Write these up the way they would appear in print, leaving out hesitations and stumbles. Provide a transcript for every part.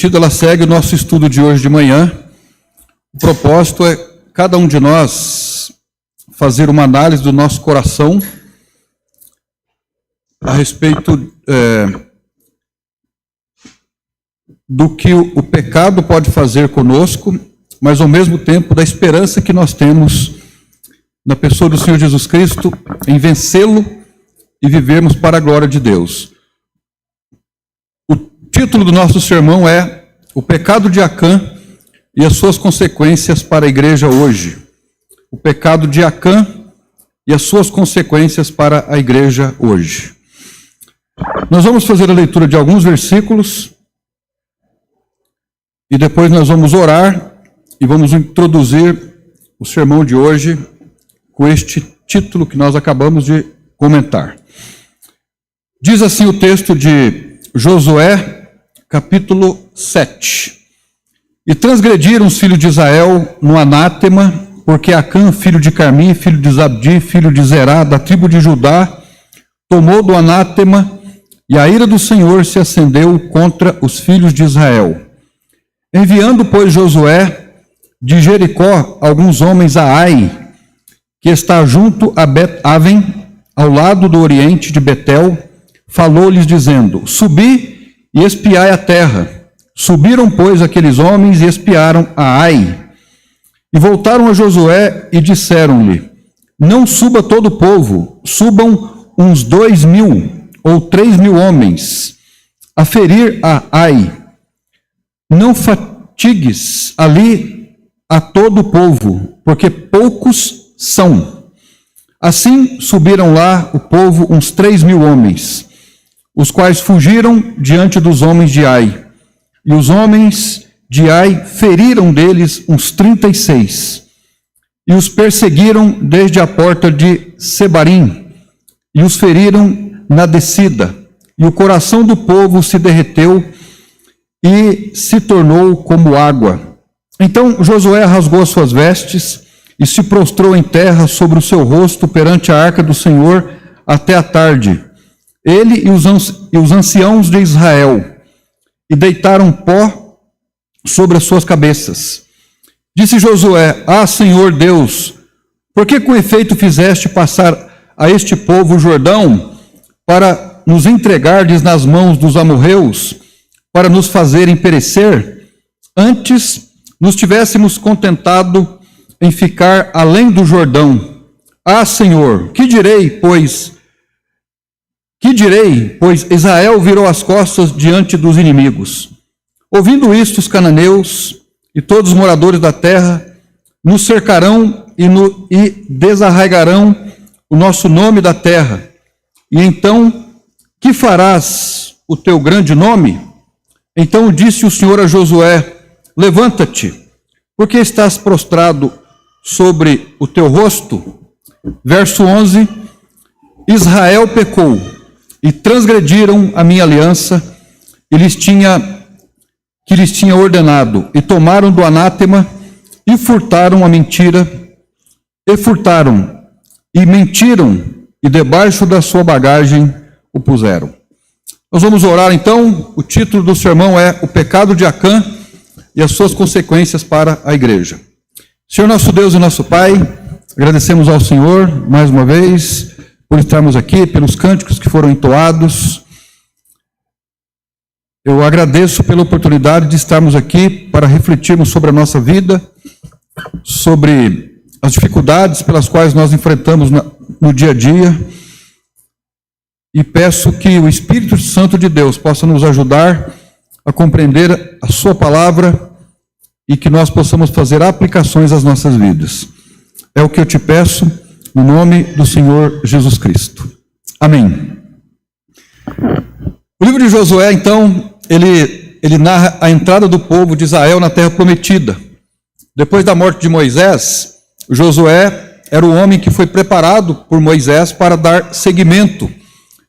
sentido, ela segue o nosso estudo de hoje de manhã. O propósito é cada um de nós fazer uma análise do nosso coração a respeito do que o pecado pode fazer conosco, mas ao mesmo tempo da esperança que nós temos na pessoa do Senhor Jesus Cristo em vencê-lo e vivermos para a glória de Deus. O título do nosso sermão é O Pecado de Acã e as suas consequências para a igreja hoje. O pecado de Acã e as suas consequências para a igreja hoje. Nós vamos fazer a leitura de alguns versículos e depois nós vamos orar e vamos introduzir o sermão de hoje com este título que nós acabamos de comentar. Diz assim o texto de Josué, capítulo 7. E transgrediram os filhos de Israel no anátema, porque Acã, filho de Carmi, filho de Zabdi, filho de Zerá, da tribo de Judá, tomou do anátema, e a ira do Senhor se acendeu contra os filhos de Israel. Enviando, pois, Josué de Jericó alguns homens a Ai, que está junto a Bet-Aven, ao lado do oriente de Betel, falou-lhes dizendo: Subi e espiai a terra. Subiram, pois, aqueles homens e espiaram a Ai. E voltaram a Josué e disseram-lhe: Não suba todo o povo, subam uns 2.000 ou 3.000 homens a ferir a Ai. Não fatigues ali a todo o povo, porque poucos são. Assim subiram lá o povo uns 3.000 homens, os quais fugiram diante dos homens de Ai. E os homens de Ai feriram deles uns 36, e os perseguiram desde a porta de Sebarim, e os feriram na descida, e o coração do povo se derreteu e se tornou como água. Então Josué rasgou as suas vestes e se prostrou em terra sobre o seu rosto perante a arca do Senhor até a tarde, ele e os anciãos de Israel, e deitaram pó sobre as suas cabeças. Disse Josué: Ah, Senhor Deus, por que com efeito fizeste passar a este povo o Jordão para nos entregardes nas mãos dos amorreus, para nos fazerem perecer? Antes nos tivéssemos contentado em ficar além do Jordão. Ah, Senhor, que direi, pois Israel virou as costas diante dos inimigos. Ouvindo isto, os cananeus e todos os moradores da terra nos cercarão e desarraigarão o nosso nome da terra. E então, que farás o teu grande nome? Então disse o Senhor a Josué: Levanta-te, porque estás prostrado sobre o teu rosto? Verso 11: Israel pecou e transgrediram a minha aliança que lhes tinha ordenado, e tomaram do anátema e furtaram a mentira, e mentiram, e debaixo da sua bagagem o puseram. Nós vamos orar então. O título do sermão é O Pecado de Acã e as suas consequências para a igreja. Senhor nosso Deus e nosso Pai, agradecemos ao Senhor mais uma vez por estarmos aqui, pelos cânticos que foram entoados. Eu agradeço pela oportunidade de estarmos aqui para refletirmos sobre a nossa vida, sobre as dificuldades pelas quais nós enfrentamos no dia a dia, e peço que o Espírito Santo de Deus possa nos ajudar a compreender a sua palavra e que nós possamos fazer aplicações às nossas vidas. É o que eu te peço, no nome do Senhor Jesus Cristo. Amém. O livro de Josué, então, ele narra a entrada do povo de Israel na terra prometida. Depois da morte de Moisés, Josué era o homem que foi preparado por Moisés para dar seguimento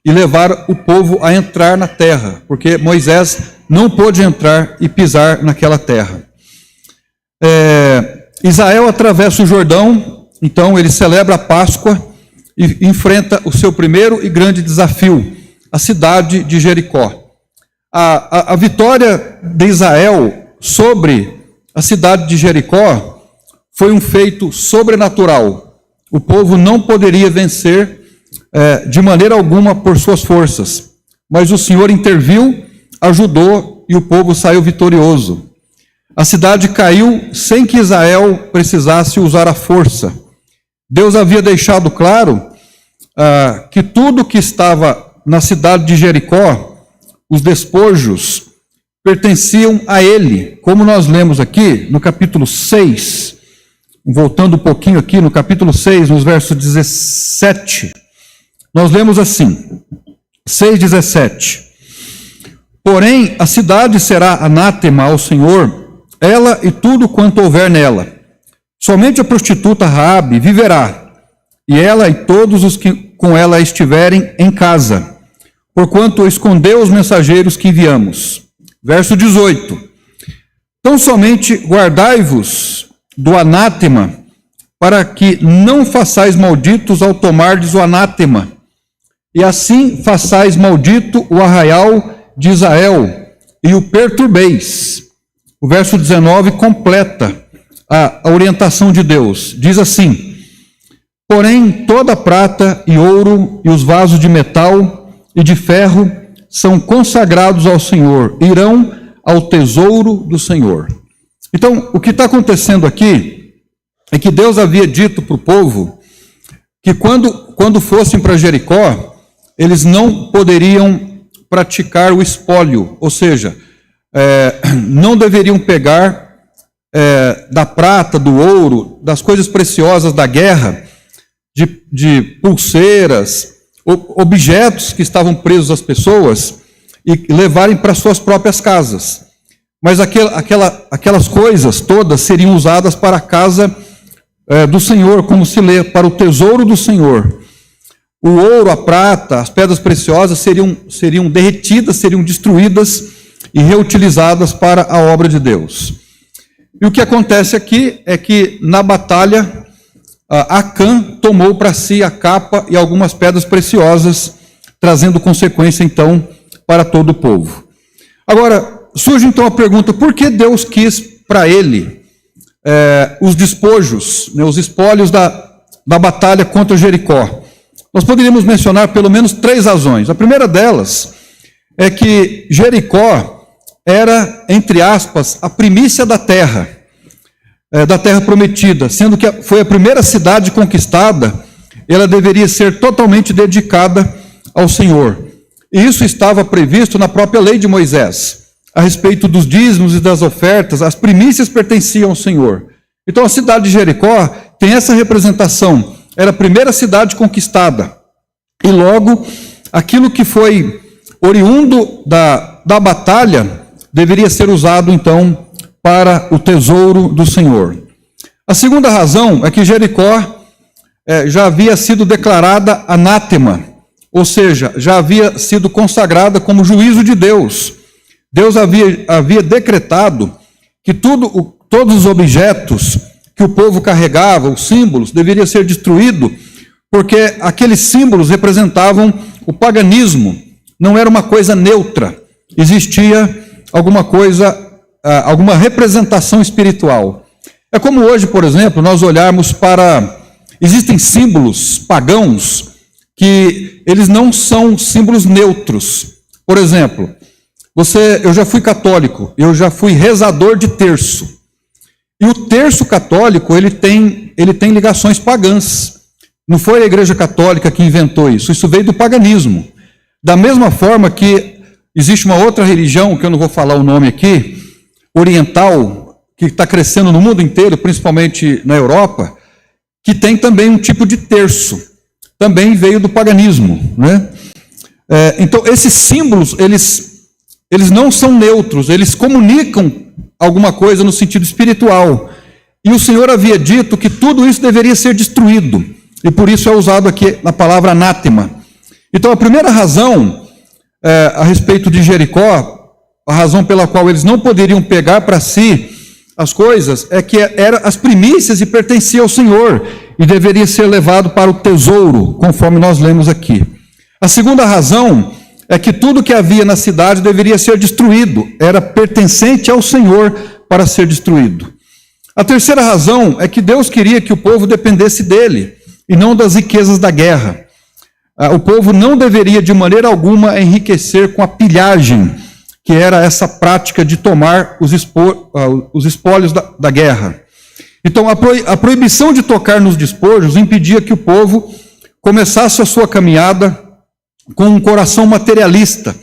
e levar o povo a entrar na terra, porque Moisés não pôde entrar e pisar naquela terra. Israel atravessa o Jordão, então ele celebra a Páscoa e enfrenta o seu primeiro e grande desafio, a cidade de Jericó. A vitória de Israel sobre a cidade de Jericó foi um feito sobrenatural. O povo não poderia vencer de maneira alguma por suas forças, mas o Senhor interviu, ajudou e o povo saiu vitorioso. A cidade caiu sem que Israel precisasse usar a força. Deus havia deixado claro que tudo que estava na cidade de Jericó, os despojos, pertenciam a ele, como nós lemos aqui no capítulo 6, voltando um pouquinho aqui no capítulo 6, nos versos 17, nós lemos assim, 6:17, porém a cidade será anátema ao Senhor, ela e tudo quanto houver nela, somente a prostituta Raabe viverá, e ela e todos os que com ela estiverem em casa, porquanto escondeu os mensageiros que enviamos. Verso 18. Então somente guardai-vos do anátema, para que não façais malditos ao tomardes o anátema, e assim façais maldito o arraial de Israel, e o perturbeis. O verso 19 completa a orientação de Deus. Diz assim, porém toda prata e ouro e os vasos de metal e de ferro são consagrados ao Senhor, irão ao tesouro do Senhor. Então, o que está acontecendo aqui é que Deus havia dito para o povo que quando fossem para Jericó, eles não poderiam praticar o espólio, ou seja, não deveriam pegar da prata, do ouro, das coisas preciosas da guerra, de pulseiras, objetos que estavam presos às pessoas e levarem para suas próprias casas. Mas aquelas coisas todas seriam usadas para a casa do Senhor, como se lê, para o tesouro do Senhor. O ouro, a prata, as pedras preciosas seriam derretidas, seriam destruídas e reutilizadas para a obra de Deus. E o que acontece aqui é que na batalha Acã tomou para si a capa e algumas pedras preciosas, trazendo consequência, então, para todo o povo. Agora, surge então a pergunta, por que Deus quis para ele os despojos, os espólios da batalha contra Jericó? Nós poderíamos mencionar pelo menos 3 razões. A primeira delas é que Jericó era, entre aspas, a primícia da terra prometida, sendo que foi a primeira cidade conquistada, ela deveria ser totalmente dedicada ao Senhor. E isso estava previsto na própria lei de Moisés, a respeito dos dízimos e das ofertas, as primícias pertenciam ao Senhor. Então a cidade de Jericó tem essa representação, era a primeira cidade conquistada, e logo aquilo que foi oriundo da batalha deveria ser usado então para o tesouro do Senhor. A segunda razão é que Jericó já havia sido declarada anátema, ou seja, já havia sido consagrada como juízo de Deus. Deus havia decretado que todos os objetos que o povo carregava, os símbolos, deveriam ser destruídos, porque aqueles símbolos representavam o paganismo, não era uma coisa neutra, existia alguma coisa, alguma representação espiritual. É como hoje, por exemplo, nós olharmos para... Existem símbolos pagãos que eles não são símbolos neutros. Por exemplo, eu já fui católico, eu já fui rezador de terço. E o terço católico, ele tem ligações pagãs. Não foi a Igreja Católica que inventou isso, isso veio do paganismo. Da mesma forma que existe uma outra religião, que eu não vou falar o nome aqui, oriental, que está crescendo no mundo inteiro, principalmente na Europa, que tem também um tipo de terço, também veio do paganismo, né? Então, esses símbolos, eles não são neutros, eles comunicam alguma coisa no sentido espiritual. E o Senhor havia dito que tudo isso deveria ser destruído, e por isso é usado aqui na palavra anátema. Então, a primeira razão a respeito de Jericó, a razão pela qual eles não poderiam pegar para si as coisas, é que eram as primícias e pertencia ao Senhor, e deveria ser levado para o tesouro, conforme nós lemos aqui. A segunda razão é que tudo que havia na cidade deveria ser destruído, era pertencente ao Senhor para ser destruído. A terceira razão é que Deus queria que o povo dependesse dele, e não das riquezas da guerra. O povo não deveria de maneira alguma enriquecer com a pilhagem, que era essa prática de tomar os espólios da guerra. Então, a proibição de tocar nos despojos impedia que o povo começasse a sua caminhada com um coração materialista.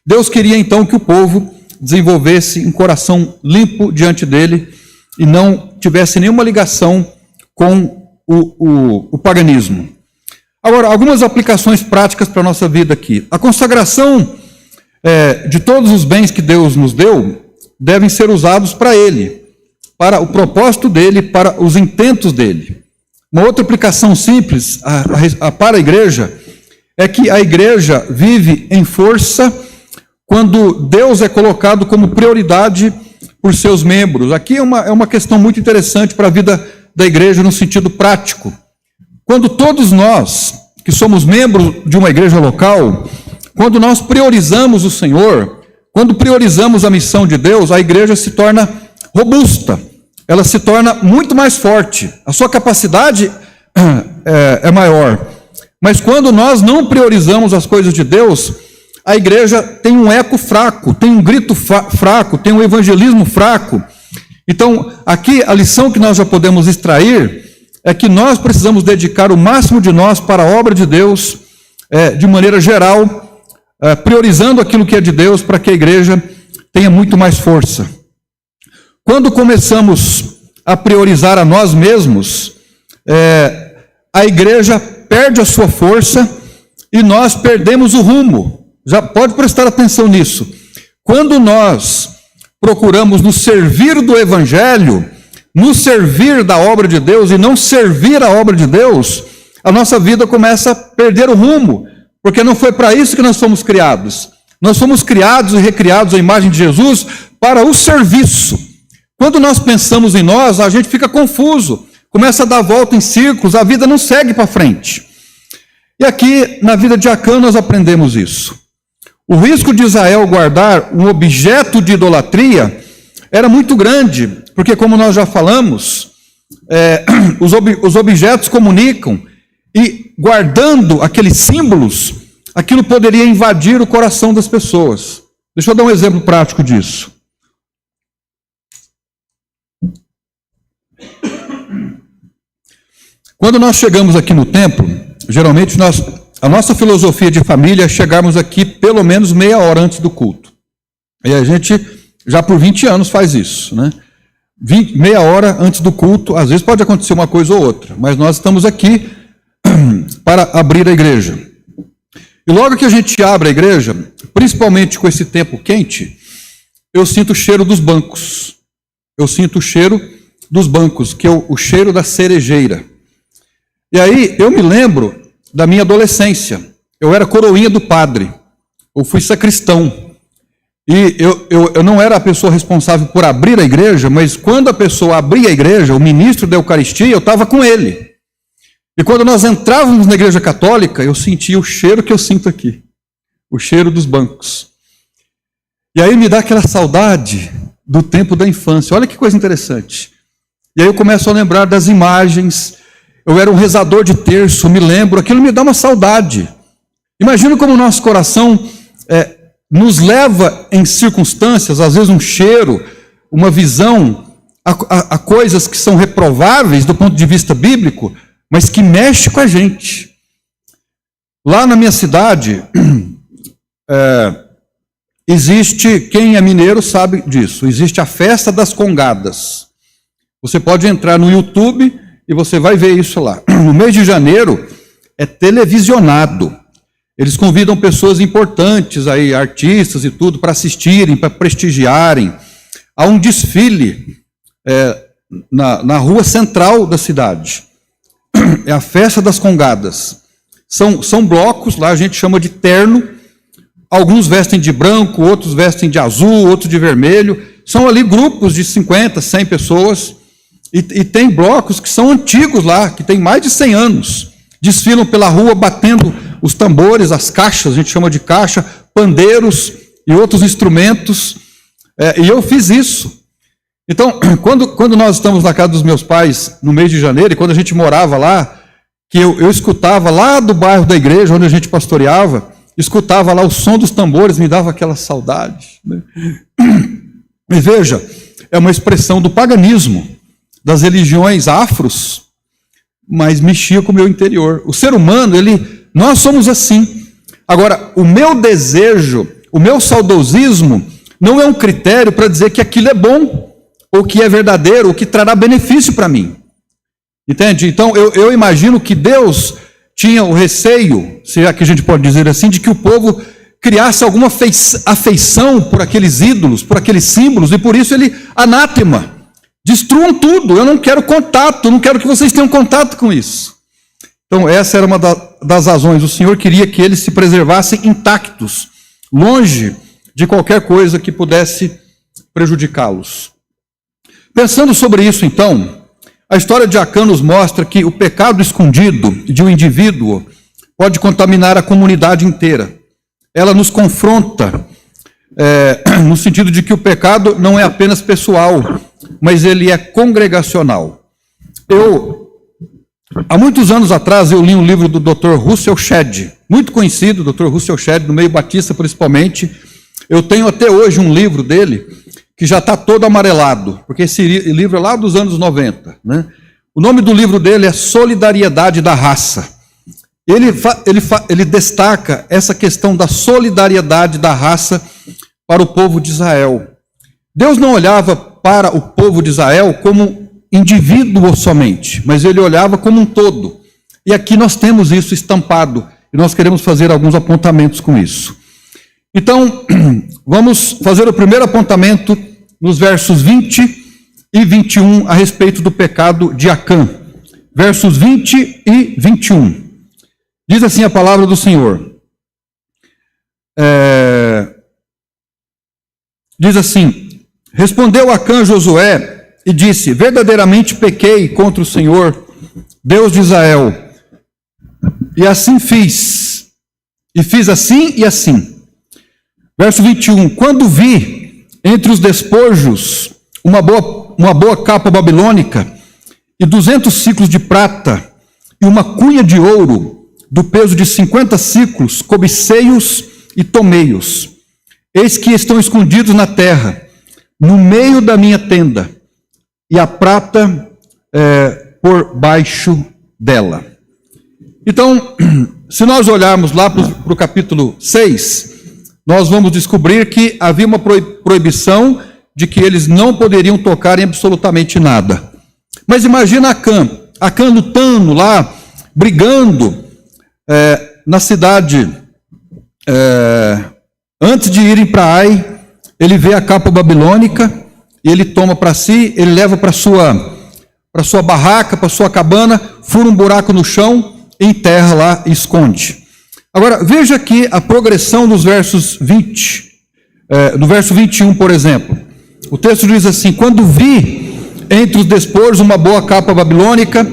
Deus queria então que o povo desenvolvesse um coração limpo diante dele e não tivesse nenhuma ligação com o paganismo. Agora, algumas aplicações práticas para a nossa vida aqui. A consagração de todos os bens que Deus nos deu devem ser usados para Ele, para o propósito dele, para os intentos dele. Uma outra aplicação simples para a igreja é que a igreja vive em força quando Deus é colocado como prioridade por seus membros. Aqui é uma questão muito interessante para a vida da igreja no sentido prático. Quando todos nós, que somos membros de uma igreja local, quando nós priorizamos o Senhor, quando priorizamos a missão de Deus, a igreja se torna robusta, ela se torna muito mais forte, a sua capacidade é maior. Mas quando nós não priorizamos as coisas de Deus, a igreja tem um eco fraco, tem um grito fraco, tem um evangelismo fraco. Então, aqui a lição que nós já podemos extrair é que nós precisamos dedicar o máximo de nós para a obra de Deus, de maneira geral, priorizando aquilo que é de Deus para que a igreja tenha muito mais força. Quando começamos a priorizar a nós mesmos, a igreja perde a sua força e nós perdemos o rumo. Já pode prestar atenção nisso. Quando nós procuramos nos servir do Evangelho, nos servir da obra de Deus e não servir a obra de Deus, a nossa vida começa a perder o rumo, porque não foi para isso que nós fomos criados. Nós fomos criados e recriados à imagem de Jesus para o serviço. Quando nós pensamos em nós, a gente fica confuso, começa a dar volta em círculos, a vida não segue para frente. E aqui, na vida diacana, nós aprendemos isso. O risco de Israel guardar um objeto de idolatria era muito grande, porque, como nós já falamos, os objetos comunicam, e guardando aqueles símbolos, aquilo poderia invadir o coração das pessoas. Deixa eu dar um exemplo prático disso. Quando nós chegamos aqui no templo, geralmente a nossa filosofia de família é chegarmos aqui pelo menos meia hora antes do culto. E a gente já por 20 anos faz isso, né? Meia hora antes do culto, às vezes pode acontecer uma coisa ou outra, mas nós estamos aqui para abrir a igreja. E logo que a gente abre a igreja, principalmente com esse tempo quente, eu sinto o cheiro dos bancos. Eu sinto o cheiro dos bancos, que é o cheiro da cerejeira. E aí eu me lembro da minha adolescência. Eu era coroinha do padre. Eu fui sacristão. E eu não era a pessoa responsável por abrir a igreja, mas quando a pessoa abria a igreja, o ministro da Eucaristia, eu estava com ele. E quando nós entrávamos na igreja católica, eu sentia o cheiro que eu sinto aqui. O cheiro dos bancos. E aí me dá aquela saudade do tempo da infância. Olha que coisa interessante. E aí eu começo a lembrar das imagens. Eu era um rezador de terço, me lembro. Aquilo me dá uma saudade. Imagina como o nosso coração nos leva em circunstâncias, às vezes um cheiro, uma visão, a coisas que são reprováveis do ponto de vista bíblico, mas que mexe com a gente. Lá na minha cidade, existe, quem é mineiro sabe disso, existe a festa das congadas. Você pode entrar no YouTube e você vai ver isso lá. No mês de janeiro é televisionado. Eles convidam pessoas importantes, aí, artistas e tudo, para assistirem, para prestigiarem. Há um desfile na rua central da cidade. É a festa das congadas. São blocos, lá a gente chama de terno. Alguns vestem de branco, outros vestem de azul, outros de vermelho. São ali grupos de 50, 100 pessoas. E tem blocos que são antigos lá, que tem mais de 100 anos. Desfilam pela rua batendo os tambores, as caixas, a gente chama de caixa, pandeiros e outros instrumentos, e eu fiz isso. Então, quando nós estamos na casa dos meus pais, no mês de janeiro, e quando a gente morava lá, que eu escutava lá do bairro da igreja, onde a gente pastoreava, escutava lá o som dos tambores, me dava aquela saudade, né? E veja, é uma expressão do paganismo, das religiões afros, mas mexia com o meu interior. O ser humano, nós somos assim. Agora, o meu desejo, o meu saudosismo, não é um critério para dizer que aquilo é bom, ou que é verdadeiro, ou que trará benefício para mim. Entende? Então, eu imagino que Deus tinha o receio, se é que a gente pode dizer assim, de que o povo criasse alguma afeição por aqueles ídolos, por aqueles símbolos, e por isso ele, anátema, destruam tudo, eu não quero contato, eu não quero que vocês tenham contato com isso. Então, essa era uma das razões. O Senhor queria que eles se preservassem intactos, longe de qualquer coisa que pudesse prejudicá-los. Pensando sobre isso, então, a história de Acã nos mostra que o pecado escondido de um indivíduo pode contaminar a comunidade inteira. Ela nos confronta no sentido de que o pecado não é apenas pessoal, mas ele é congregacional. Há muitos anos atrás, eu li um livro do Dr. Russell Shedd, muito conhecido, Dr. Russell Shedd, no meio batista principalmente. Eu tenho até hoje um livro dele, que já está todo amarelado, porque esse livro é lá dos anos 90. Né? O nome do livro dele é Solidariedade da Raça. Ele destaca essa questão da solidariedade da raça para o povo de Israel. Deus não olhava para o povo de Israel como indivíduo somente, mas ele olhava como um todo. E aqui nós temos isso estampado, e nós queremos fazer alguns apontamentos com isso. Então, vamos fazer o primeiro apontamento nos versos 20 e 21 a respeito do pecado de Acã. Versos 20 e 21. Diz assim a palavra do Senhor. Diz assim: respondeu Acã a Josué e disse: verdadeiramente pequei contra o Senhor, Deus de Israel, e assim fiz, e fiz assim e assim. Verso 21, quando vi entre os despojos uma boa capa babilônica e 200 siclos de prata e uma cunha de ouro do peso de 50 siclos, cobicei-os e tomei-os. Eis que estão escondidos na terra, no meio da minha tenda, e a prata por baixo dela. Então, se nós olharmos lá para o capítulo 6, nós vamos descobrir que havia uma proibição de que eles não poderiam tocar em absolutamente nada. Mas imagina Acã lutando lá, brigando na cidade. Antes de irem para Ai, ele vê a capa babilônica, e ele toma para si, ele leva para sua barraca, para sua cabana, fura um buraco no chão, enterra lá e esconde. Agora, veja aqui a progressão dos versos 20, no verso 21, por exemplo. O texto diz assim: quando vi entre os despojos uma boa capa babilônica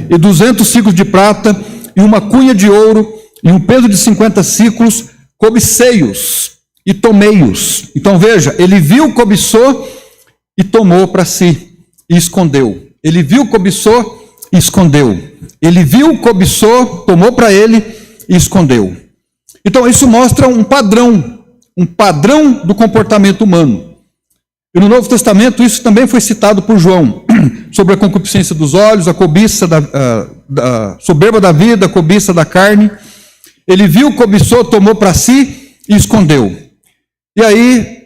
e 200 siclos de prata e uma cunha de ouro e um peso de 50 siclos, cobicei-os e tomei-os. Então veja, ele viu, cobiçou e tomou para si e escondeu. Ele viu, cobiçou e escondeu. Ele viu, cobiçou, tomou para ele e escondeu. Então isso mostra um padrão do comportamento humano. E no Novo Testamento isso também foi citado por João, sobre a concupiscência dos olhos, a cobiça da soberba da vida, a cobiça da carne. Ele viu, cobiçou, tomou para si e escondeu. E aí,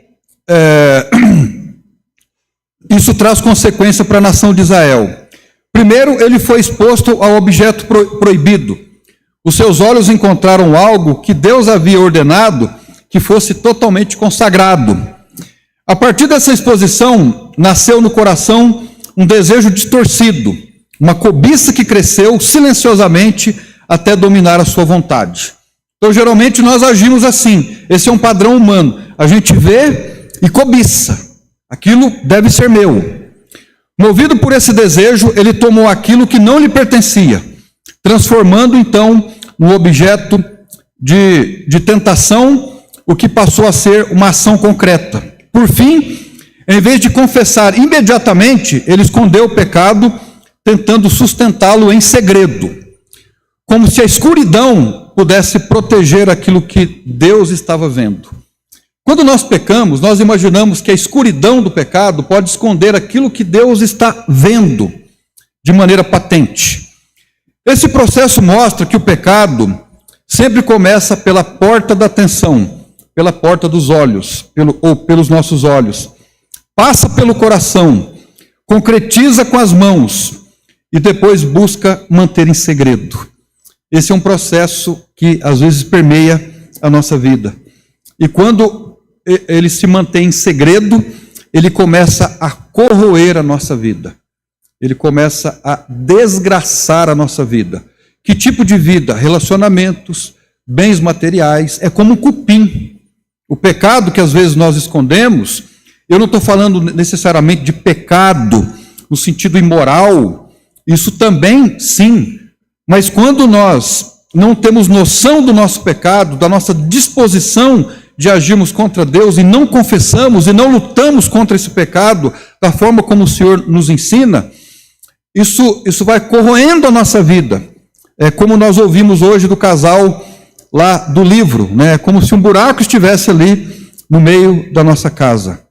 isso traz consequência para a nação de Israel. Primeiro, ele foi exposto ao objeto proibido. Os seus olhos encontraram algo que Deus havia ordenado que fosse totalmente consagrado. A partir dessa exposição, nasceu no coração um desejo distorcido, uma cobiça que cresceu silenciosamente até dominar a sua vontade. Então, geralmente, nós agimos assim. Esse é um padrão humano. A gente vê e cobiça. Aquilo deve ser meu. Movido por esse desejo, ele tomou aquilo que não lhe pertencia, transformando, então, no objeto de tentação o que passou a ser uma ação concreta. Por fim, em vez de confessar imediatamente, ele escondeu o pecado, tentando sustentá-lo em segredo, como se a escuridão pudesse proteger aquilo que Deus estava vendo. Quando nós pecamos, nós imaginamos que a escuridão do pecado pode esconder aquilo que Deus está vendo de maneira patente. Esse processo mostra que o pecado sempre começa pela porta da atenção, pela porta dos olhos, ou pelos nossos olhos. Passa pelo coração, concretiza com as mãos e depois busca manter em segredo. Esse é um processo que às vezes permeia a nossa vida. E quando ele se mantém em segredo, ele começa a corroer a nossa vida. Ele começa a desgraçar a nossa vida. Que tipo de vida? Relacionamentos, bens materiais, é como um cupim. O pecado que às vezes nós escondemos, eu não estou falando necessariamente de pecado no sentido imoral, isso também sim, mas quando nós não temos noção do nosso pecado, da nossa disposição de agirmos contra Deus e não confessamos e não lutamos contra esse pecado da forma como o Senhor nos ensina, isso vai corroendo a nossa vida. É como nós ouvimos hoje do casal lá do livro, né? Como se um buraco estivesse ali no meio da nossa casa.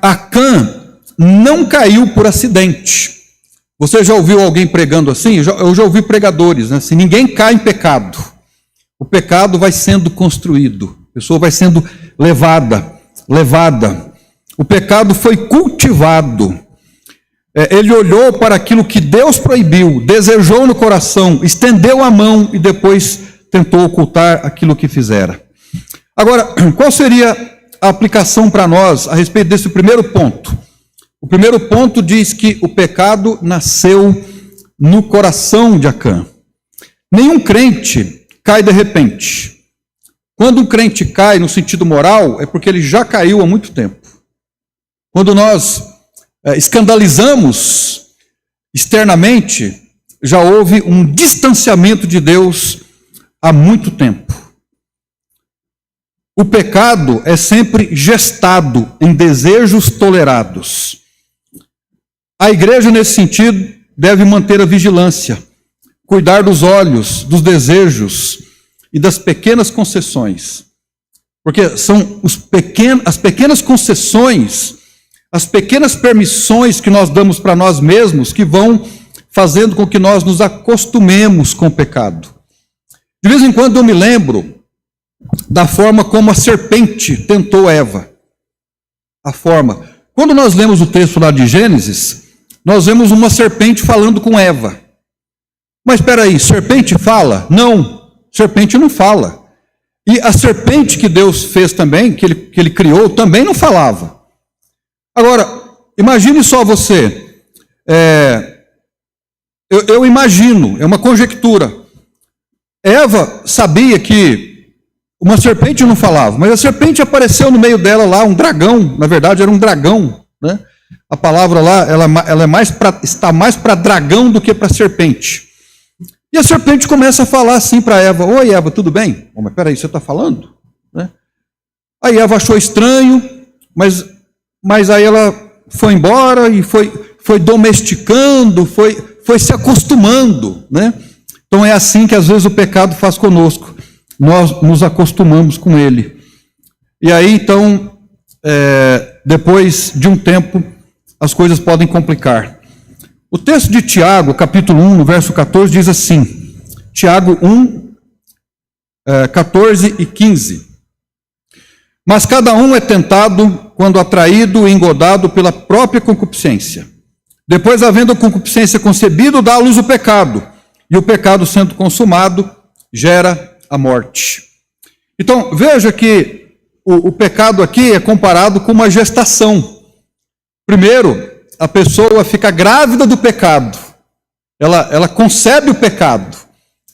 Acã não caiu por acidente. Você já ouviu alguém pregando assim? Eu já ouvi pregadores, né? Assim, ninguém cai em pecado. O pecado vai sendo construído, a pessoa vai sendo levada. O pecado foi cultivado. Ele olhou para aquilo que Deus proibiu, desejou no coração, estendeu a mão e depois tentou ocultar aquilo que fizera. Agora, qual seria a aplicação para nós a respeito desse primeiro ponto? O primeiro ponto diz que o pecado nasceu no coração de Acã. Nenhum crente cai de repente. Quando um crente cai no sentido moral, é porque ele já caiu há muito tempo. Quando nós escandalizamos externamente, já houve um distanciamento de Deus há muito tempo. O pecado é sempre gestado em desejos tolerados. A igreja, nesse sentido, deve manter a vigilância, cuidar dos olhos, dos desejos e das pequenas concessões. Porque são as pequenas concessões, as pequenas permissões que nós damos para nós mesmos que vão fazendo com que nós nos acostumemos com o pecado. De vez em quando eu me lembro da forma como a serpente tentou Eva. A forma. Quando nós lemos o texto lá de Gênesis, nós vemos uma serpente falando com Eva. Mas espera aí, serpente fala? Não, serpente não fala. E a serpente que Deus fez também, que ele criou, também não falava. Agora, imagine só você. Eu imagino, é uma conjectura. Eva sabia que uma serpente não falava, mas a serpente apareceu no meio dela lá, um dragão, na verdade era um dragão, né? A palavra lá, ela está mais para dragão do que para serpente. E a serpente começa a falar assim para Eva: oi Eva, tudo bem? Oh, mas peraí, você está falando? Né? Aí Eva achou estranho, mas aí ela foi embora e foi domesticando, foi se acostumando, né? Então é assim que às vezes o pecado faz conosco. Nós nos acostumamos com ele. E aí então, depois de um tempo, as coisas podem complicar. O texto de Tiago, capítulo 1, no verso 14, diz assim, Tiago 1, 14 e 15. Mas cada um é tentado quando atraído e engodado pela própria concupiscência. Depois, havendo a concupiscência concebido, dá à luz o pecado. E o pecado, sendo consumado, gera a morte. Então, veja que o pecado aqui é comparado com uma gestação. Primeiro, a pessoa fica grávida do pecado. Ela concebe o pecado.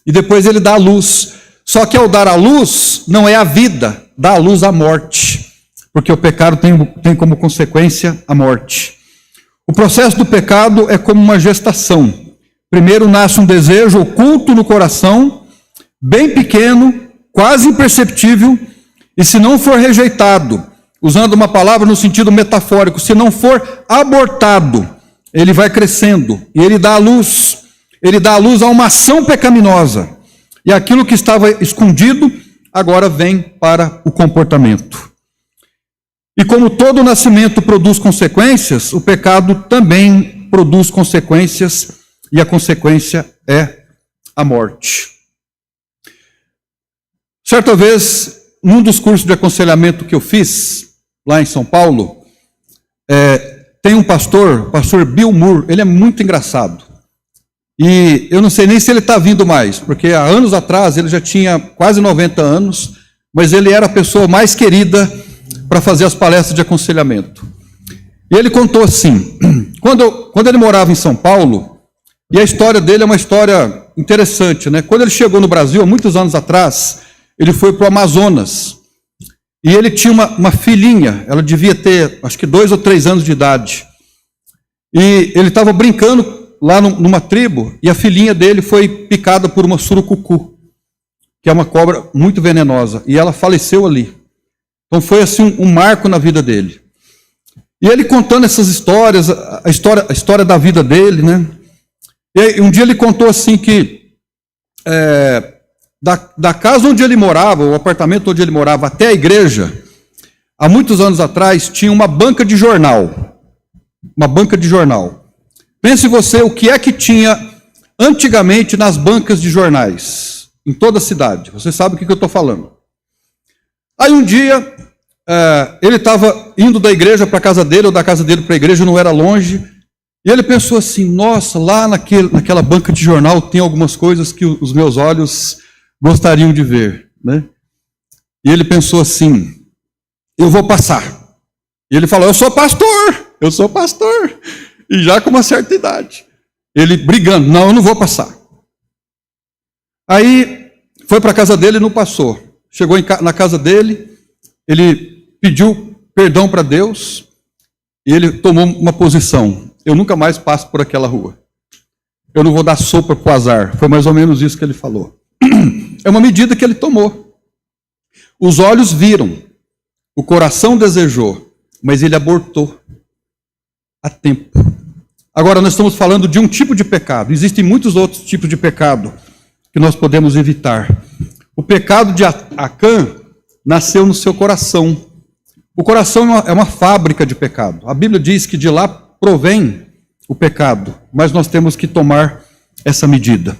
E depois ele dá à luz. Só que ao dar à luz, não é a vida, dá à luz a morte. Porque o pecado tem como consequência a morte. O processo do pecado é como uma gestação. Primeiro nasce um desejo oculto no coração, bem pequeno, quase imperceptível, e se não for rejeitado, usando uma palavra no sentido metafórico, se não for abortado, ele vai crescendo, e ele dá à luz a uma ação pecaminosa, e aquilo que estava escondido, agora vem para o comportamento. E como todo nascimento produz consequências, o pecado também produz consequências, e a consequência é a morte. Certa vez, num dos cursos de aconselhamento que eu fiz, lá em São Paulo, tem um pastor, o pastor Bill Moore, ele é muito engraçado. E eu não sei nem se ele está vindo mais, porque há anos atrás ele já tinha quase 90 anos, mas ele era a pessoa mais querida para fazer as palestras de aconselhamento. E ele contou assim, quando ele morava em São Paulo, e a história dele é uma história interessante, né? Quando ele chegou no Brasil, há muitos anos atrás, ele foi para o Amazonas, e ele tinha uma filhinha, ela devia ter, acho que 2 ou 3 anos de idade, e ele estava brincando lá numa tribo, e a filhinha dele foi picada por uma surucucu, que é uma cobra muito venenosa, e ela faleceu ali. Então foi assim um marco na vida dele. E ele contando essas histórias, a história da vida dele, né? E um dia ele contou assim que da casa onde ele morava, o apartamento onde ele morava, até a igreja, há muitos anos atrás, tinha uma banca de jornal. Uma banca de jornal. Pense você o que é que tinha antigamente nas bancas de jornais, em toda a cidade. Você sabe o que eu estou falando. Aí um dia, ele estava indo da igreja para a casa dele, ou da casa dele para a igreja, não era longe, e ele pensou assim, nossa, lá naquela banca de jornal tem algumas coisas que os meus olhos gostariam de ver, né? E ele pensou assim, eu vou passar. E ele falou, eu sou pastor, e já com uma certa idade. Ele brigando, não, eu não vou passar. Aí foi para a casa dele e não passou. Chegou na casa dele, ele pediu perdão para Deus, e ele tomou uma posição, eu nunca mais passo por aquela rua. Eu não vou dar sopa para o azar. Foi mais ou menos isso que ele falou. É uma medida que ele tomou. Os olhos viram, o coração desejou, mas ele abortou a tempo. Agora, nós estamos falando de um tipo de pecado. Existem muitos outros tipos de pecado que nós podemos evitar. O pecado de Acã nasceu no seu coração. O coração é uma fábrica de pecado. A Bíblia diz que de lá provém o pecado, mas nós temos que tomar essa medida.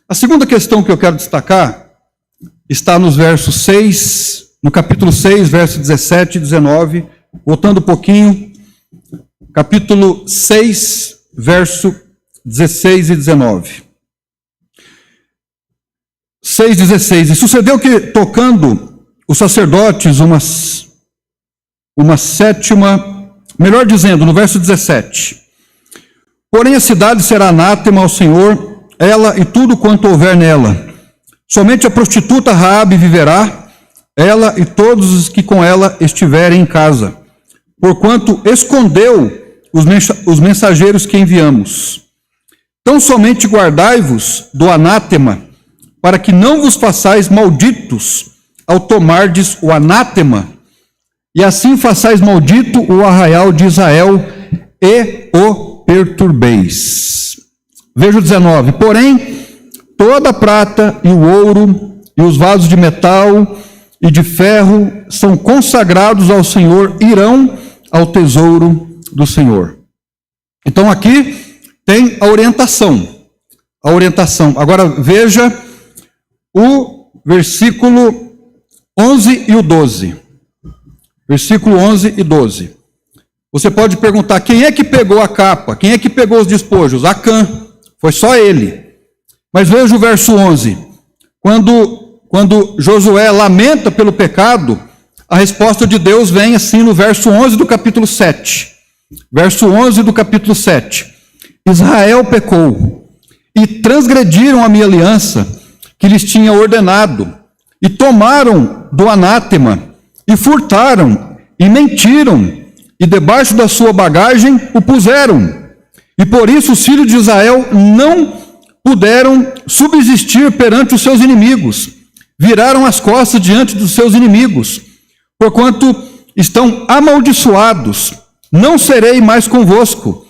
A segunda questão que eu quero destacar está nos versos 6, no capítulo 6, versos 17 e 19, voltando um pouquinho, capítulo 6, verso 16 e 19. 6,16. E sucedeu que, tocando os sacerdotes uma sétima, melhor dizendo, no verso 17, porém a cidade será anátema ao Senhor, ela e tudo quanto houver nela. Somente a prostituta Raabe viverá, ela e todos os que com ela estiverem em casa, porquanto escondeu os mensageiros que enviamos. Então somente guardai-vos do anátema, para que não vos façais malditos ao tomardes o anátema, e assim façais maldito o arraial de Israel e o perturbeis. Veja o 19. Porém, toda a prata e o ouro e os vasos de metal e de ferro são consagrados ao Senhor, irão ao tesouro do Senhor. Então aqui tem a orientação. A orientação. Agora veja o versículo 11 e o 12. Versículo 11 e 12. Você pode perguntar, quem é que pegou a capa? Quem é que pegou os despojos? Acã. Foi só ele. Mas veja o verso 11. Quando Josué lamenta pelo pecado, a resposta de Deus vem assim no verso 11 do capítulo 7. Verso 11 do capítulo 7. Israel pecou e transgrediram a minha aliança que lhes tinha ordenado, e tomaram do anátema, e furtaram, e mentiram, e debaixo da sua bagagem o puseram. E por isso os filhos de Israel não puderam subsistir perante os seus inimigos, viraram as costas diante dos seus inimigos, porquanto estão amaldiçoados. Não serei mais convosco,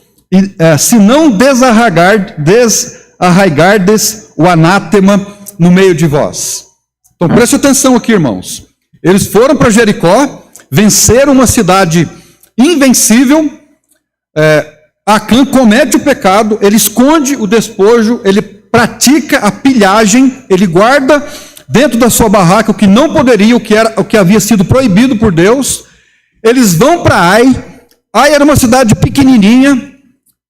se não desarraigardes o anátema no meio de vós. Então preste atenção aqui, irmãos. Eles foram para Jericó, venceram uma cidade invencível. Acã comete o pecado, ele esconde o despojo, ele pratica a pilhagem, ele guarda dentro da sua barraca o que não poderia, o que havia sido proibido por Deus. Eles vão para Ai. Ai era uma cidade pequenininha.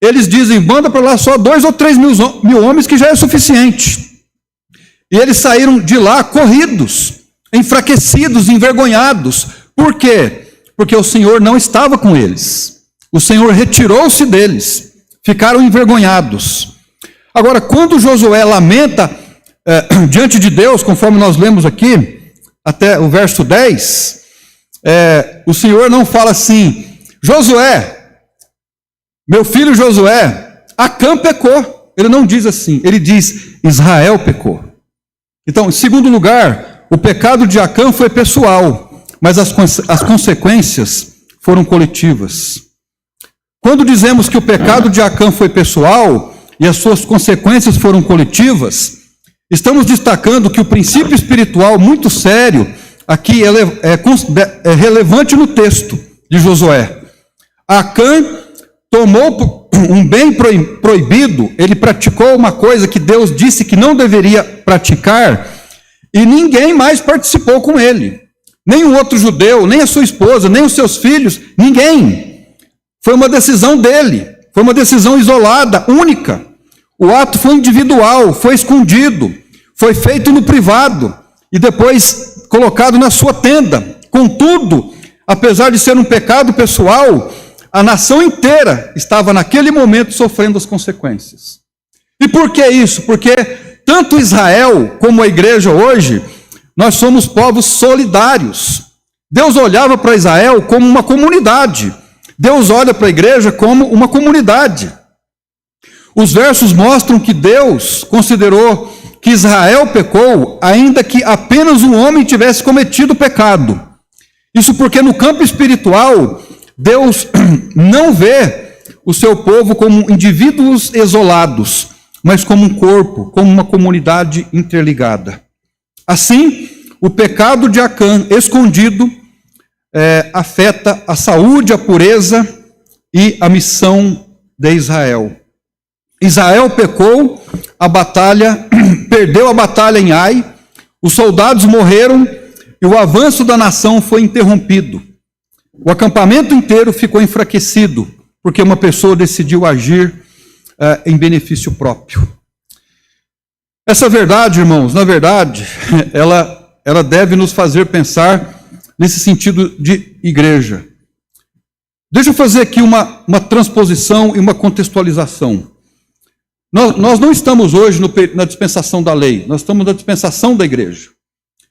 Eles dizem, manda para lá só 2 ou 3 mil homens, que já é suficiente. E eles saíram de lá corridos, enfraquecidos, envergonhados. Por quê? Porque o Senhor não estava com eles. O Senhor retirou-se deles, ficaram envergonhados. Agora, quando Josué lamenta diante de Deus, conforme nós lemos aqui, até o verso 10, o Senhor não fala assim, Josué, meu filho Josué, Acã pecou. Ele não diz assim, ele diz, Israel pecou. Então, em segundo lugar, o pecado de Acã foi pessoal, mas as consequências foram coletivas. Quando dizemos que o pecado de Acã foi pessoal e as suas consequências foram coletivas, estamos destacando que o princípio espiritual muito sério aqui é relevante no texto de Josué. Acã tomou um bem proibido, ele praticou uma coisa que Deus disse que não deveria praticar, e ninguém mais participou com ele. Nem um outro judeu, nem a sua esposa, nem os seus filhos, ninguém. Foi uma decisão dele, foi uma decisão isolada, única. O ato foi individual, foi escondido, foi feito no privado e depois colocado na sua tenda. Contudo, apesar de ser um pecado pessoal, a nação inteira estava naquele momento sofrendo as consequências. E por que isso? Porque tanto Israel como a igreja hoje, nós somos povos solidários. Deus olhava para Israel como uma comunidade. Deus olha para a igreja como uma comunidade. Os versos mostram que Deus considerou que Israel pecou, ainda que apenas um homem tivesse cometido pecado. Isso porque no campo espiritual, Deus não vê o seu povo como indivíduos isolados, mas como um corpo, como uma comunidade interligada. Assim, o pecado de Acã, escondido, afeta a saúde, a pureza e a missão de Israel. Israel pecou, perdeu a batalha em Ai, os soldados morreram e o avanço da nação foi interrompido. O acampamento inteiro ficou enfraquecido, porque uma pessoa decidiu agir em benefício próprio. Essa verdade, irmãos, na verdade, ela deve nos fazer pensar nesse sentido de igreja. Deixa eu fazer aqui uma transposição e uma contextualização. Nós não estamos hoje na dispensação da lei, nós estamos na dispensação da igreja.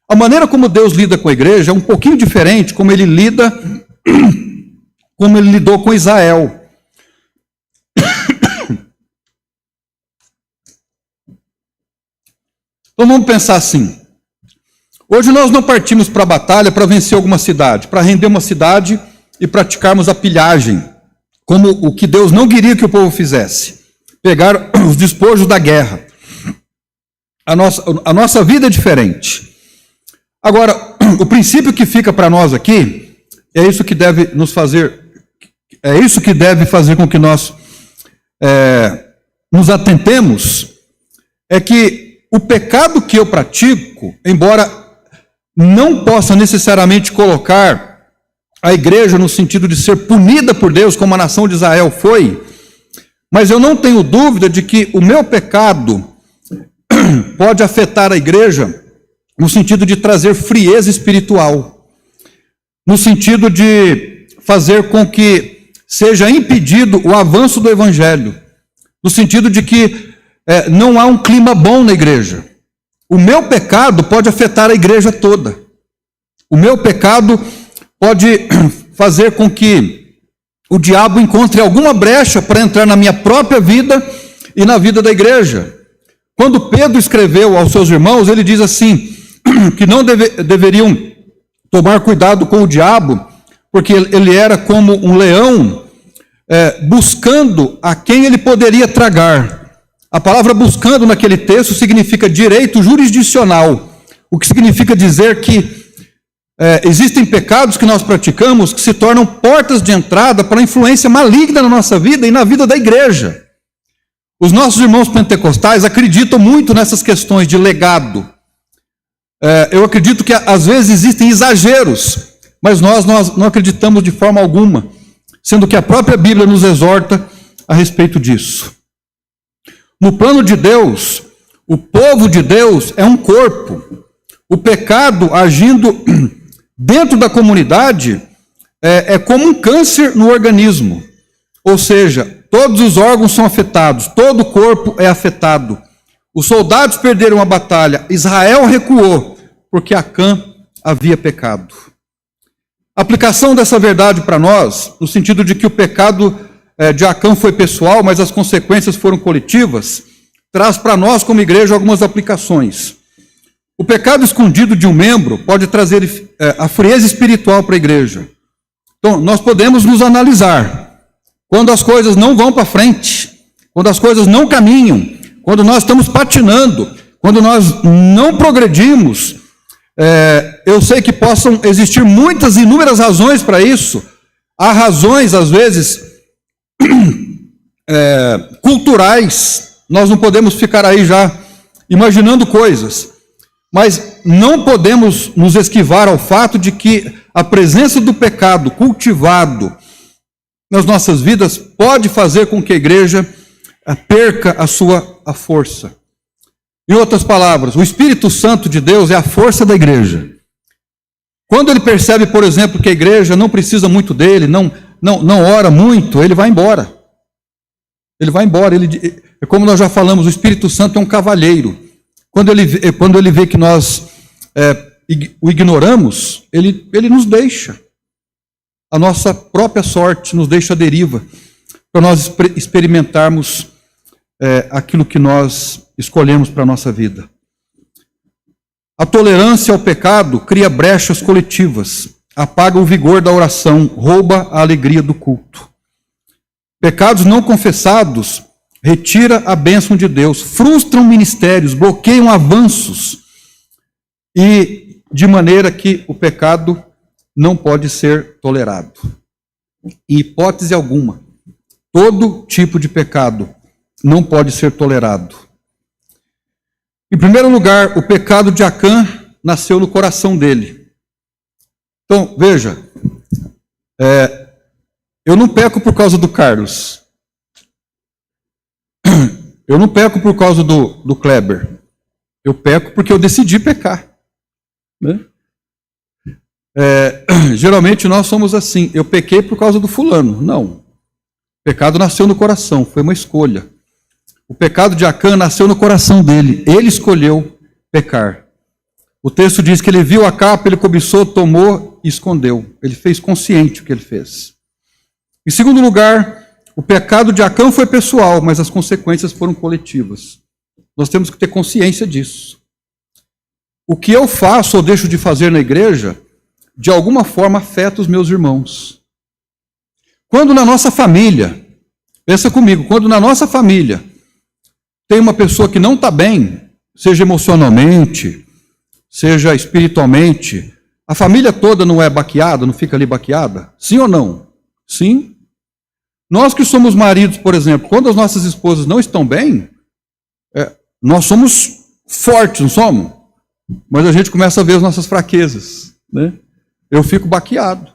A maneira como Deus lida com a igreja é um pouquinho diferente como ele lidou com Israel. Então vamos pensar assim. Hoje nós não partimos para a batalha para vencer alguma cidade, para render uma cidade e praticarmos a pilhagem, como o que Deus não queria que o povo fizesse, pegar os despojos da guerra. A nossa vida é diferente. Agora, o princípio que fica para nós aqui, é isso que deve fazer com que nós nos atentemos, é que o pecado que eu pratico, embora não possa necessariamente colocar a igreja no sentido de ser punida por Deus, como a nação de Israel foi, mas eu não tenho dúvida de que o meu pecado pode afetar a igreja no sentido de trazer frieza espiritual, no sentido de fazer com que seja impedido o avanço do evangelho, no sentido de que não há um clima bom na igreja. O meu pecado pode afetar a igreja toda. O meu pecado pode fazer com que o diabo encontre alguma brecha para entrar na minha própria vida e na vida da igreja. Quando Pedro escreveu aos seus irmãos, ele diz assim, que não deveriam tomar cuidado com o diabo, porque ele era como um leão buscando a quem ele poderia tragar. A palavra buscando naquele texto significa direito jurisdicional, o que significa dizer que existem pecados que nós praticamos que se tornam portas de entrada para a influência maligna na nossa vida e na vida da igreja. Os nossos irmãos pentecostais acreditam muito nessas questões de legado. Eu acredito que às vezes existem exageros, mas nós não acreditamos de forma alguma, sendo que a própria Bíblia nos exorta a respeito disso. No plano de Deus, o povo de Deus é um corpo. O pecado agindo dentro da comunidade é como um câncer no organismo. Ou seja, todos os órgãos são afetados, todo o corpo é afetado. Os soldados perderam a batalha, Israel recuou, porque Acã havia pecado. A aplicação dessa verdade para nós, no sentido de que o pecado de Acã foi pessoal, mas as consequências foram coletivas, traz para nós como igreja algumas aplicações. O pecado escondido de um membro pode trazer a frieza espiritual para a igreja. Então, nós podemos nos analisar. Quando as coisas não vão para frente, quando as coisas não caminham, quando nós estamos patinando, quando nós não progredimos, eu sei que possam existir muitas, inúmeras razões para isso. Há razões, às vezes, culturais. Nós não podemos ficar aí já imaginando coisas. Mas não podemos nos esquivar ao fato de que a presença do pecado cultivado nas nossas vidas pode fazer com que a igreja perca a força. Em outras palavras, o Espírito Santo de Deus é a força da igreja. Quando ele percebe, por exemplo, que a igreja não precisa muito dele, não ora muito, ele vai embora. Ele vai embora. Como nós já falamos, o Espírito Santo é um cavalheiro. Quando ele vê que nós o ignoramos, ele nos deixa. A nossa própria sorte nos deixa à deriva, para nós experimentarmos aquilo que nós escolhemos para a nossa vida. A tolerância ao pecado cria brechas coletivas, apaga o vigor da oração, rouba a alegria do culto. Pecados não confessados retira a bênção de Deus, frustram ministérios, bloqueiam avanços, e de maneira que o pecado não pode ser tolerado. Em hipótese alguma, todo tipo de pecado não pode ser tolerado. Em primeiro lugar, o pecado de Acã nasceu no coração dele. Então, veja, eu não peco por causa do Carlos. Eu não peco por causa do Kleber. Eu peco porque eu decidi pecar. Né? Geralmente nós somos assim. Eu pequei por causa do fulano. Não. O pecado nasceu no coração. Foi uma escolha. O pecado de Acã nasceu no coração dele. Ele escolheu pecar. O texto diz que ele viu a capa, ele cobiçou, tomou e escondeu. Ele fez consciente o que ele fez. Em segundo lugar, o pecado de Acã foi pessoal, mas as consequências foram coletivas. Nós temos que ter consciência disso. O que eu faço ou deixo de fazer na igreja, de alguma forma afeta os meus irmãos. Quando na nossa família, pensa comigo, quando na nossa família tem uma pessoa que não está bem, seja emocionalmente, seja espiritualmente, a família toda não é baqueada, não fica ali baqueada? Sim ou não? Sim. Nós que somos maridos, por exemplo, quando as nossas esposas não estão bem, nós somos fortes, não somos? Mas a gente começa a ver as nossas fraquezas, né? Eu fico baqueado.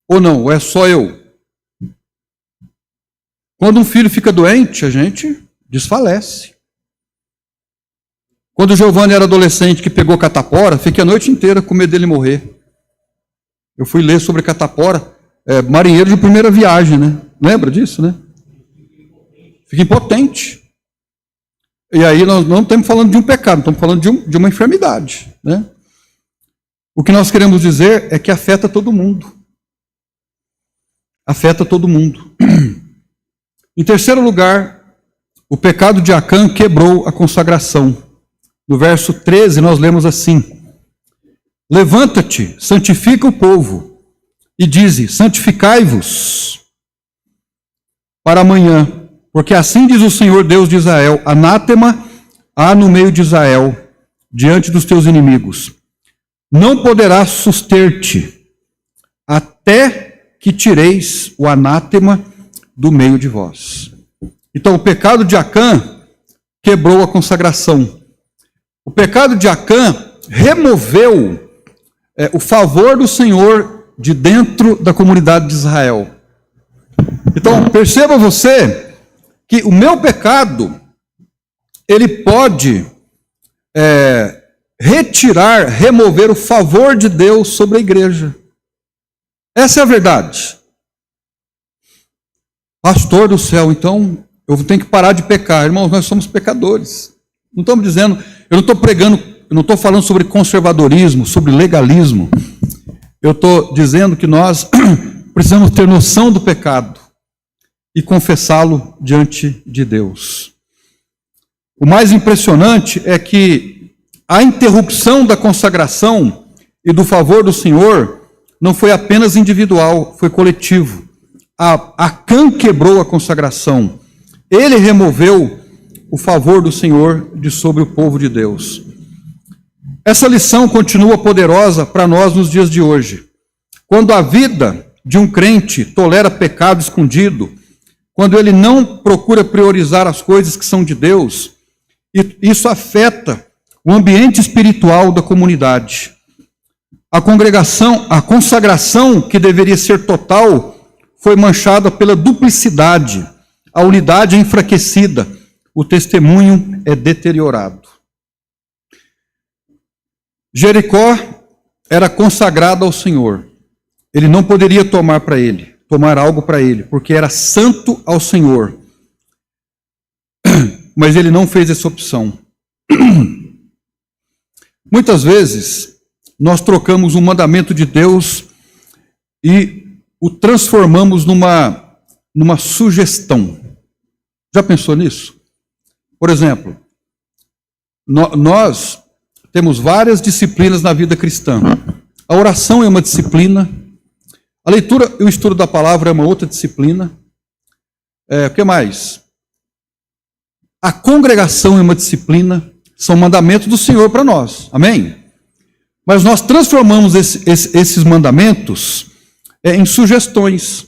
Ou não? Ou é só eu? Quando um filho fica doente, a gente desfalece. Quando o Giovanni era adolescente que pegou catapora, fiquei a noite inteira com medo dele morrer. Eu fui ler sobre catapora, marinheiro de primeira viagem, né? Lembra disso, né? Fica impotente. E aí nós não estamos falando de um pecado, estamos falando de uma enfermidade, né? O que nós queremos dizer é que afeta todo mundo. Afeta todo mundo. Em terceiro lugar, o pecado de Acã quebrou a consagração. no verso 13, nós lemos assim: levanta-te, santifica o povo, e dize: santificai-vos para amanhã, porque assim diz o Senhor Deus de Israel: anátema há no meio de Israel, diante dos teus inimigos. Não poderás suster-te, até que tireis o anátema do meio de vós. Então, o pecado de Acã quebrou a consagração. O pecado de Acã removeu o favor do Senhor de dentro da comunidade de Israel. Então, perceba você que o meu pecado, ele pode remover o favor de Deus sobre a igreja. Essa é a verdade. Pastor do céu, então eu tenho que parar de pecar. Irmãos, nós somos pecadores. Não estamos dizendo, eu não estou pregando, eu não estou falando sobre conservadorismo, sobre legalismo. Eu estou dizendo que nós precisamos ter noção do pecado e confessá-lo diante de Deus. O mais impressionante é que a interrupção da consagração e do favor do Senhor não foi apenas individual, foi coletivo. Acã quebrou a consagração. Ele removeu o favor do Senhor de sobre o povo de Deus. Essa lição continua poderosa para nós nos dias de hoje. Quando a vida de um crente tolera pecado escondido, quando ele não procura priorizar as coisas que são de Deus, isso afeta o ambiente espiritual da comunidade. A consagração que deveria ser total foi manchada pela duplicidade, a unidade é enfraquecida, o testemunho é deteriorado. Jericó era consagrado ao Senhor. Ele não poderia tomar algo para ele, porque era santo ao Senhor. Mas ele não fez essa opção. Muitas vezes, nós trocamos um mandamento de Deus e o transformamos numa sugestão. Já pensou nisso? Por exemplo, nós temos várias disciplinas na vida cristã. A oração é uma disciplina, a leitura e o estudo da palavra é uma outra disciplina. O que mais? A congregação é uma disciplina, são mandamentos do Senhor para nós, amém? Mas nós transformamos esses mandamentos em sugestões.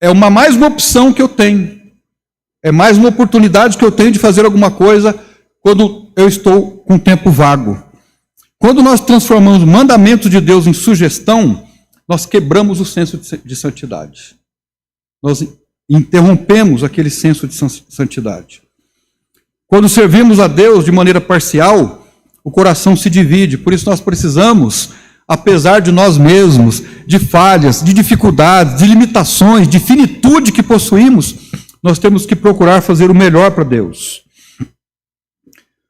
É mais uma opção que eu tenho, é mais uma oportunidade que eu tenho de fazer alguma coisa quando eu estou com tempo vago. Quando nós transformamos o mandamento de Deus em sugestão, nós quebramos o senso de santidade. Nós interrompemos aquele senso de santidade. Quando servimos a Deus de maneira parcial, o coração se divide. Por isso nós precisamos, apesar de nós mesmos, de falhas, de dificuldades, de limitações, de finitude que possuímos, nós temos que procurar fazer o melhor para Deus.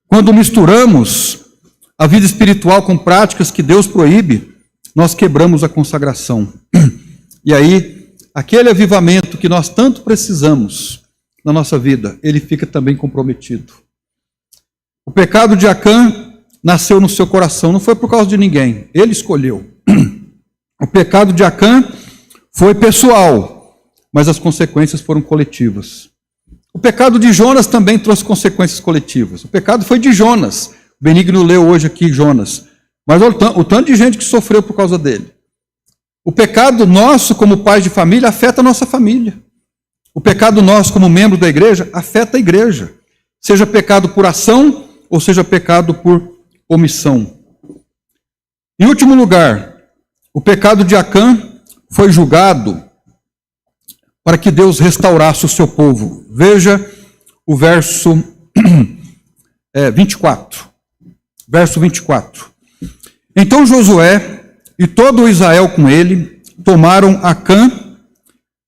Quando misturamos a vida espiritual com práticas que Deus proíbe, nós quebramos a consagração. E aí, aquele avivamento que nós tanto precisamos na nossa vida, ele fica também comprometido. O pecado de Acã nasceu no seu coração, não foi por causa de ninguém, ele escolheu. O pecado de Acã foi pessoal, mas as consequências foram coletivas. O pecado de Jonas também trouxe consequências coletivas. O pecado foi de Jonas. O Benigno leu hoje aqui Jonas. Mas o tanto de gente que sofreu por causa dele. O pecado nosso como pais de família afeta a nossa família. O pecado nosso como membro da igreja afeta a igreja. Seja pecado por ação ou seja pecado por omissão. Em último lugar, o pecado de Acã foi julgado para que Deus restaurasse o seu povo. Veja o verso 24. Verso 24. Então Josué e todo o Israel com ele tomaram Acã,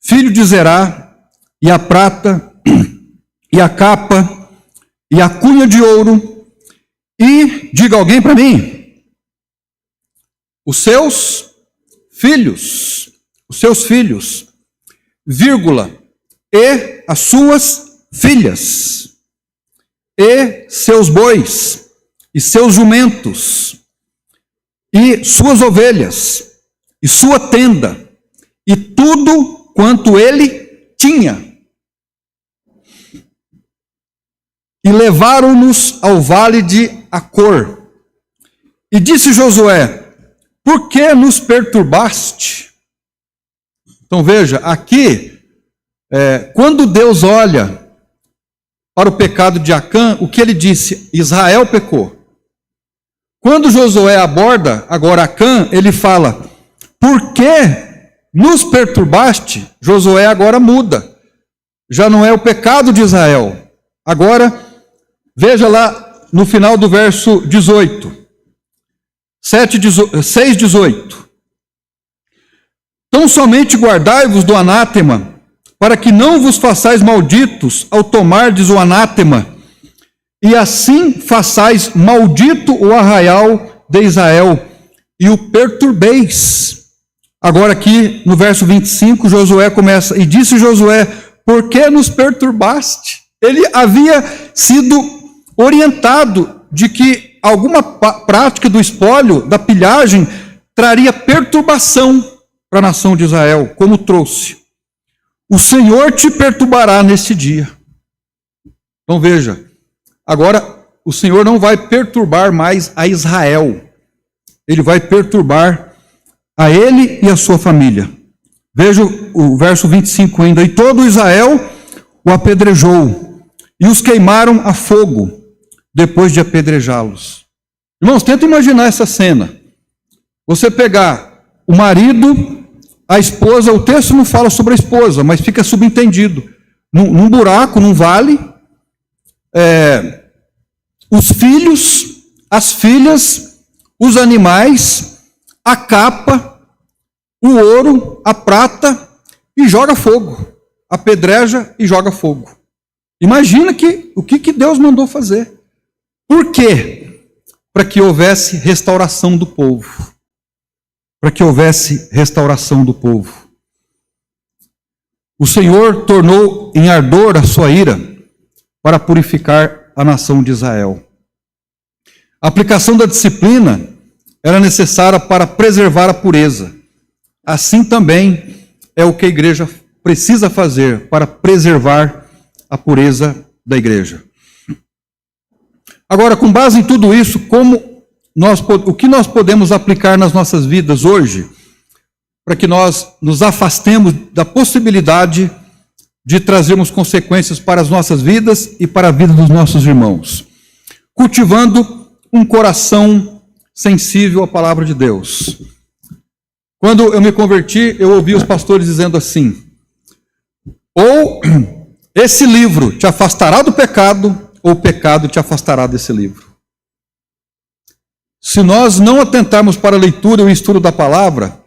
filho de Zerá, e a prata, e a capa, e a cunha de ouro, e, diga alguém para mim, os seus filhos, vírgula, e as suas filhas, e seus bois, e seus jumentos, e suas ovelhas, e sua tenda, e tudo quanto ele tinha. E levaram-nos ao vale de Acor. E disse Josué: por que nos perturbaste? Então veja, aqui, quando Deus olha para o pecado de Acã, o que ele disse? Israel pecou. Quando Josué aborda agora Acã, ele fala: por que nos perturbaste? Josué agora muda. Já não é o pecado de Israel. Agora, veja lá no final do verso 18. 6:18. Tão somente guardai-vos do anátema, para que não vos façais malditos ao tomardes o anátema, e assim façais maldito o arraial de Israel, e o perturbeis. Agora aqui no verso 25, Josué começa: e disse Josué: por que nos perturbaste? Ele havia sido orientado de que alguma prática do espólio, da pilhagem, traria perturbação para a nação de Israel, como trouxe. O Senhor te perturbará neste dia. Então veja, agora o Senhor não vai perturbar mais a Israel. Ele vai perturbar a ele e a sua família. Veja o verso 25 ainda. E todo Israel o apedrejou, e os queimaram a fogo, depois de apedrejá-los. Irmãos, tenta imaginar essa cena. Você pegar o marido, a esposa, o texto não fala sobre a esposa, mas fica subentendido. Num buraco, num vale, os filhos, as filhas, os animais, a capa, o ouro, a prata, e joga fogo. Apedreja e joga fogo. Imagina o que Deus mandou fazer. Por quê? Para que houvesse restauração do povo. Para que houvesse restauração do povo. O Senhor tornou em ardor a sua ira para purificar a nação de Israel. A aplicação da disciplina era necessária para preservar a pureza. Assim também é o que a igreja precisa fazer para preservar a pureza da igreja. Agora, com base em tudo isso, o que nós podemos aplicar nas nossas vidas hoje, para que nós nos afastemos da possibilidade de trazermos consequências para as nossas vidas e para a vida dos nossos irmãos? Cultivando um coração sensível à palavra de Deus. Quando eu me converti, eu ouvi os pastores dizendo assim: ou esse livro te afastará do pecado, ou o pecado te afastará desse livro. Se nós não atentarmos para a leitura e o estudo da palavra,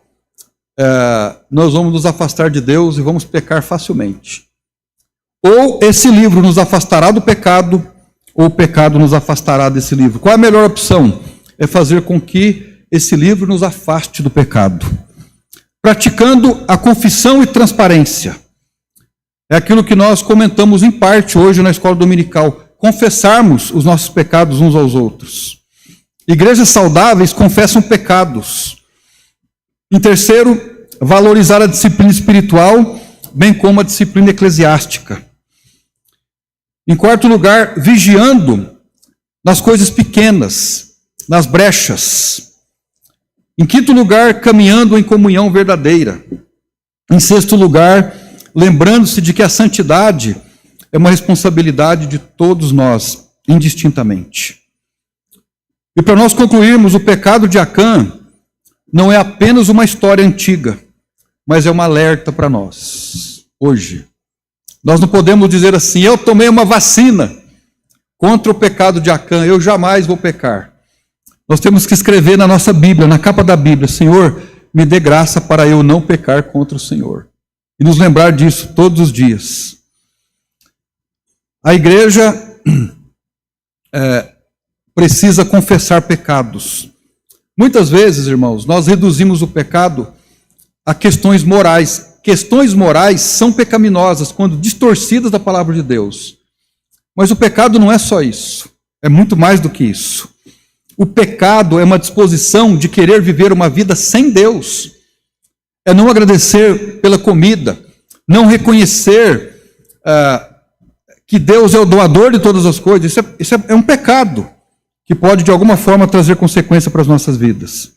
nós vamos nos afastar de Deus e vamos pecar facilmente. Ou esse livro nos afastará do pecado, ou o pecado nos afastará desse livro. Qual é a melhor opção? É fazer com que esse livro nos afaste do pecado. Praticando a confissão e transparência. É aquilo que nós comentamos em parte hoje na escola dominical. Confessarmos os nossos pecados uns aos outros. Igrejas saudáveis confessam pecados. Em terceiro, valorizar a disciplina espiritual, bem como a disciplina eclesiástica. Em quarto lugar, vigiando nas coisas pequenas, nas brechas. Em quinto lugar, caminhando em comunhão verdadeira. Em sexto lugar, lembrando-se de que a santidade é uma responsabilidade de todos nós, indistintamente. E para nós concluirmos, o pecado de Acã não é apenas uma história antiga, mas é uma alerta para nós, hoje. Nós não podemos dizer assim: eu tomei uma vacina contra o pecado de Acã, eu jamais vou pecar. Nós temos que escrever na nossa Bíblia, na capa da Bíblia: Senhor, me dê graça para eu não pecar contra o Senhor. E nos lembrar disso todos os dias. A igreja precisa confessar pecados. Muitas vezes, irmãos, nós reduzimos o pecado a questões morais. Questões morais são pecaminosas quando distorcidas da palavra de Deus. Mas o pecado não é só isso, é muito mais do que isso. O pecado é uma disposição de querer viver uma vida sem Deus, é não agradecer pela comida, não reconhecer que Deus é o doador de todas as coisas. Isso é um pecado que pode de alguma forma trazer consequência para as nossas vidas.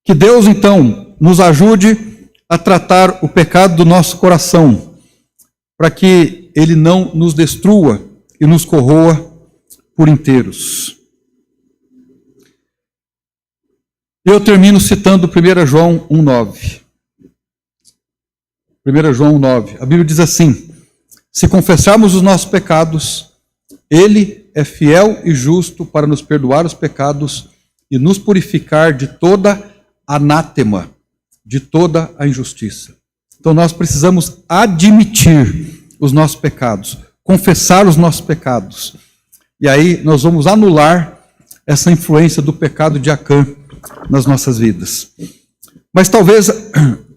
Que Deus então nos ajude a tratar o pecado do nosso coração, para que ele não nos destrua e nos corroa por inteiros. Eu termino citando 1 João 1,9. 1 João 1,9. A Bíblia diz assim: se confessarmos os nossos pecados, Ele é fiel e justo para nos perdoar os pecados e nos purificar de toda anátema, de toda a injustiça. Então nós precisamos admitir os nossos pecados, confessar os nossos pecados. E aí nós vamos anular essa influência do pecado de Acã nas nossas vidas. Mas talvez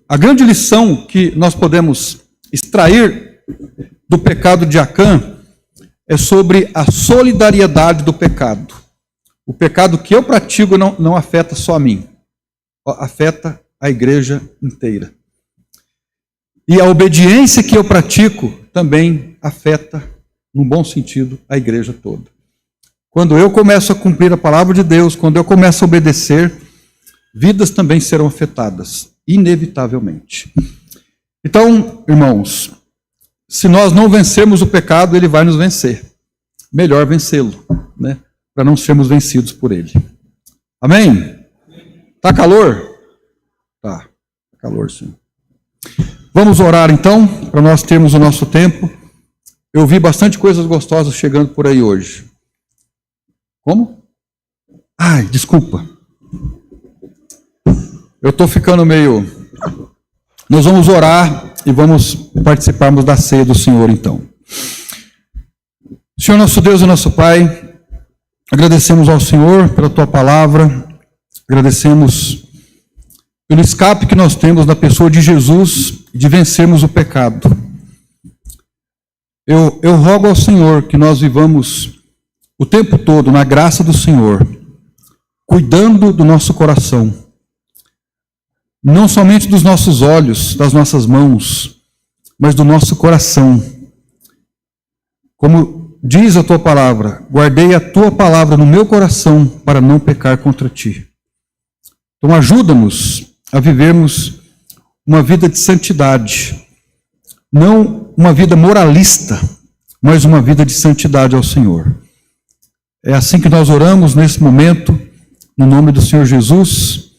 a grande lição que nós podemos extrair do pecado de Acã é sobre a solidariedade do pecado. O pecado que eu pratico não afeta só a mim, afeta a igreja inteira. E a obediência que eu pratico também afeta, num bom sentido, a igreja toda. Quando eu começo a cumprir a palavra de Deus, quando eu começo a obedecer, vidas também serão afetadas, inevitavelmente. Então, irmãos, se nós não vencermos o pecado, ele vai nos vencer. Melhor vencê-lo, né? Para não sermos vencidos por ele. Amém? Tá calor? Tá calor sim. Vamos orar então, para nós termos o nosso tempo. Eu vi bastante coisas gostosas chegando por aí hoje. Como? Ai, desculpa. Eu estou ficando meio... Nós vamos orar e vamos participarmos da ceia do Senhor então. Senhor nosso Deus e nosso Pai, agradecemos ao Senhor pela Tua palavra, agradecemos pelo escape que nós temos na pessoa de Jesus, de vencermos o pecado. Eu rogo ao Senhor que nós vivamos o tempo todo na graça do Senhor, cuidando do nosso coração, não somente dos nossos olhos, das nossas mãos, mas do nosso coração. Como diz a Tua palavra, guardei a Tua palavra no meu coração para não pecar contra Ti. Então ajuda-nos a vivermos uma vida de santidade, não uma vida moralista, mas uma vida de santidade ao Senhor. É assim que nós oramos nesse momento, no nome do Senhor Jesus.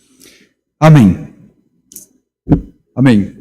Amém. Amém.